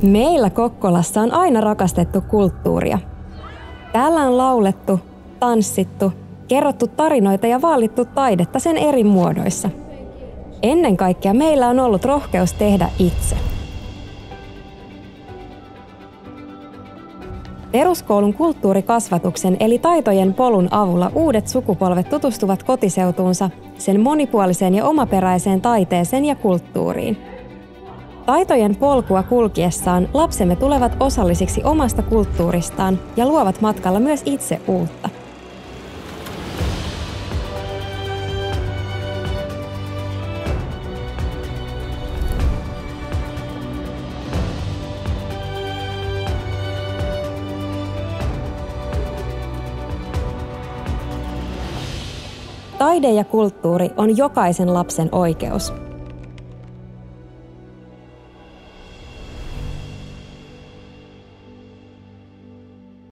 Meillä Kokkolassa on aina rakastettu kulttuuria. Täällä on laulettu, tanssittu, kerrottu tarinoita ja vaalittu taidetta sen eri muodoissa. Ennen kaikkea meillä on ollut rohkeus tehdä itse. Peruskoulun kulttuurikasvatuksen eli taitojen polun avulla uudet sukupolvet tutustuvat kotiseutuunsa, sen monipuoliseen ja omaperäiseen taiteeseen ja kulttuuriin. Taitojen polkua kulkiessaan lapsemme tulevat osallisiksi omasta kulttuuristaan ja luovat matkalla myös itse uutta. Taide ja kulttuuri on jokaisen lapsen oikeus.